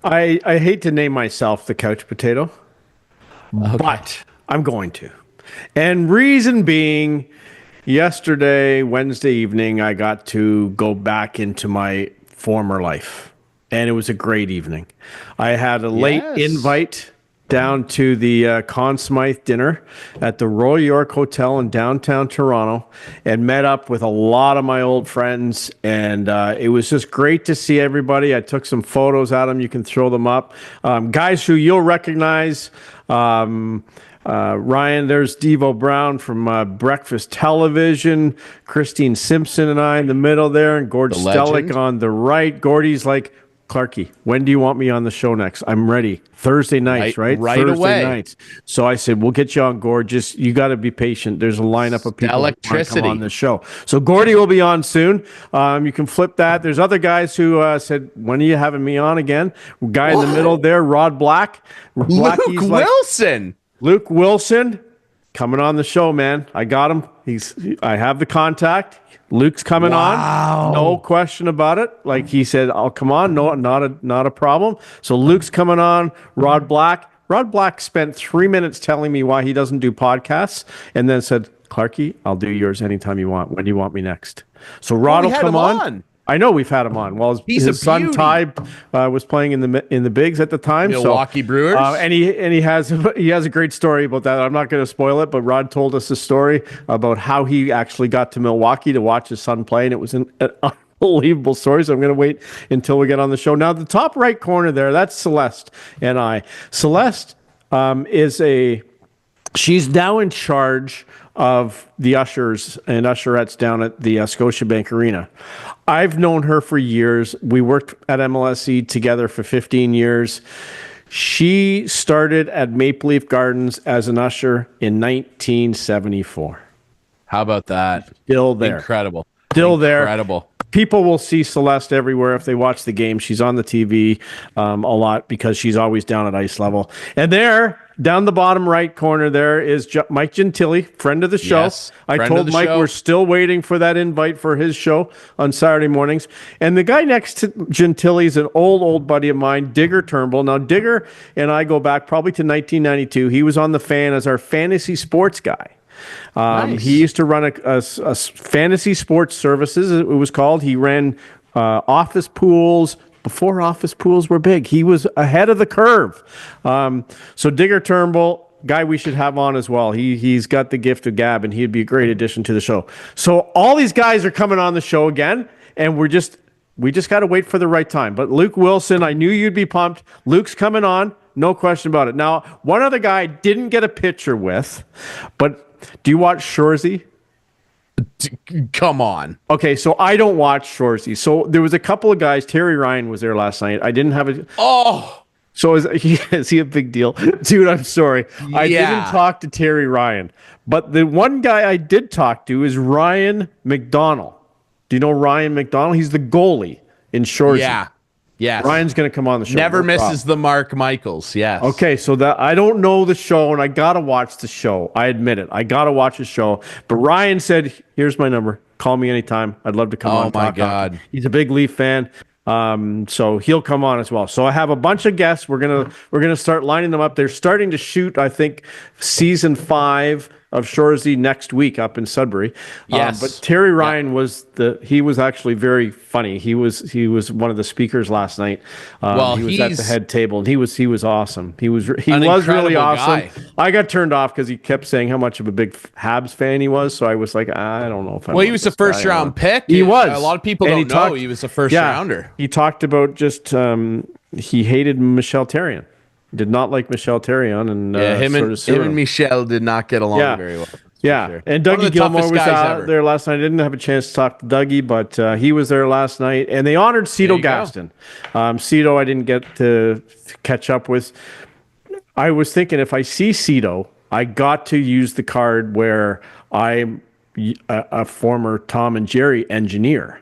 I hate to name myself the couch potato, Okay. but I'm going to. And reason being, yesterday, Wednesday evening, I got to go back into my former life. And it was a great evening. I had a late Yes. invite down to the Conn Smythe dinner at the Royal York Hotel in downtown Toronto and met up with a lot of my old friends. And it was just great to see everybody. I took some photos at them. You can throw them up. Guys who you'll recognize. Ryan, there's Devo Brown from Breakfast Television, Christine Simpson and I in the middle there, and Gord The Stellick legend. on the right. Gordy's like, Clarkey, when do you want me on the show next? I'm ready. Thursday nights, right? Right Thursday away. nights. So I said, we'll get you on, Gord. Just, you got to be patient. There's a lineup of people who want to come on Electricity. the show. So Gordy will be on soon. You can flip that. There's other guys who said, when are you having me on again? Guy in the middle there, Rod Black. Luke Blackie's like, Wilson. Luke Wilson coming on the show, man. I got him. I have the contact. Luke's coming on. No question about it. Like he said, I'll come on. No, not a problem. So Luke's coming on. Rod Black. Rod Black spent 3 minutes telling me why he doesn't do podcasts and then said, Clarkey, I'll do yours anytime you want. When do you want me next? So Rod we will had come him on. on. I know we've had him on. Well, He's his a son beauty. Ty was playing in the bigs at the time. Milwaukee Brewers. And he has a great story about that. I'm not going to spoil it, but Rod told us a story about how he actually got to Milwaukee to watch his son play, and it was an unbelievable story. So I'm going to wait until we get on the show. Now, the top right corner there, that's Celeste and I. Celeste she's now in charge of the ushers and usherettes down at the Scotiabank Arena. I've known her for years. We worked at MLSE together for 15 years. She started at Maple Leaf Gardens as an usher in 1974. How about that? Still there. Incredible. Still there. Incredible. People will see Celeste everywhere if they watch the game. She's on the TV a lot because she's always down at ice level. And there, down the bottom right corner, there is Mike Gentili, friend of the show. Yes, I friend told of the Mike show. we're still waiting for that invite for his show on Saturday mornings. And the guy next to Gentili is an old buddy of mine, Digger Turnbull. Now, Digger and I go back probably to 1992. He was on the Fan as our fantasy sports guy. Nice. He used to run a fantasy sports services, it was called. He ran office pools before office pools were big. He was ahead of the curve. So Digger Turnbull, guy we should have on as well. He's got the gift of gab, and he'd be a great addition to the show. So all these guys are coming on the show again, and we just got to wait for the right time. But Luke Wilson, I knew you'd be pumped. Luke's coming on, no question about it. Now, one other guy I didn't get a picture with, but do you watch Shoresy? Come on. Okay, so I don't watch Shoresy. So there was a couple of guys. Terry Ryan was there last night. I didn't have a. Oh, So is he a big deal? Dude, I'm sorry. I Yeah. didn't talk to Terry Ryan. But the one guy I did talk to is Ryan McDonald. Do you know Ryan McDonald? He's the goalie in Shoresy. yeah. Yes. Ryan's going to come on the show. Never No misses problem. the mark, Michaels. Yes. Okay, so that I don't know the show, and I gotta watch the show. I admit it. I gotta watch the show. But Ryan said, "Here's my number. Call me anytime. I'd love to come on." Oh and my talk God. hockey." He's a big Leaf fan, so he'll come on as well. So I have a bunch of guests. We're gonna start lining them up. They're starting to shoot, I think, season 5 of Shoresy next week up in Sudbury. Yes. But Terry Ryan was actually very funny. He was one of the speakers last night. Well, he was at the he's head table, and he was awesome. He was really incredible awesome. guy. I got turned off because he kept saying how much of a big Habs fan he was. So I was like, I don't know if I. Well, he want was a this guy first round on. pick. He was. A lot of people And don't know he was a first rounder. He talked about just he hated Michel Therrien. Did not like Michel Therrien, and Him sort and of sued him. Michelle did not get along Yeah. very well. Yeah, Sure. and One of Dougie the Gilmore toughest was guys out ever. there last night. I didn't have a chance to talk to Dougie, but he was there last night, and they honored Cito you go. Gaston. Cito, I didn't get to catch up with. I was thinking if I see Cito, I got to use the card where I'm a former Tom and Jerry engineer,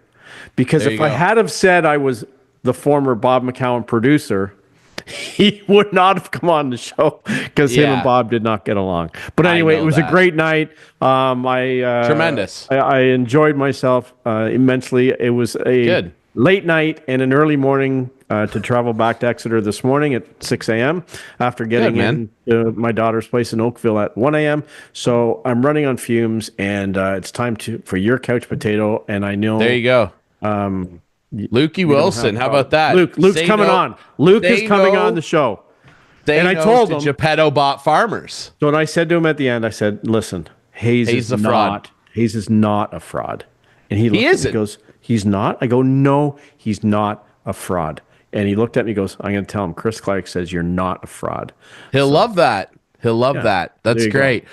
because There if you I go. had have said I was the former Bob McCown producer, he would not have come on the show because him and Yeah. Bob did not get along. But I anyway, know it was that. a great night. Tremendous. I enjoyed myself immensely. It was Good. late night and an early morning to travel back to Exeter this morning at 6 a.m. after getting man. in my daughter's place in Oakville at 1 a.m. So I'm running on fumes, and it's time for your couch potato. And I know There you go. Lukey Wilson. How about that? Luke's Say coming no- on. Luke is say coming no- on the show. Say And I no told to him- Geppetto Bot Farmers. So when I said to him at the end, I said, "Listen, Hayes is a fraud. Hayes is not a fraud." And he looked at me isn't. and goes, "He's not?" I go, "No, he's not a fraud." And he looked at me and goes, "I'm going to tell him Chris Clark says you're not a fraud." He'll love that. He'll love that. That's there you go. great.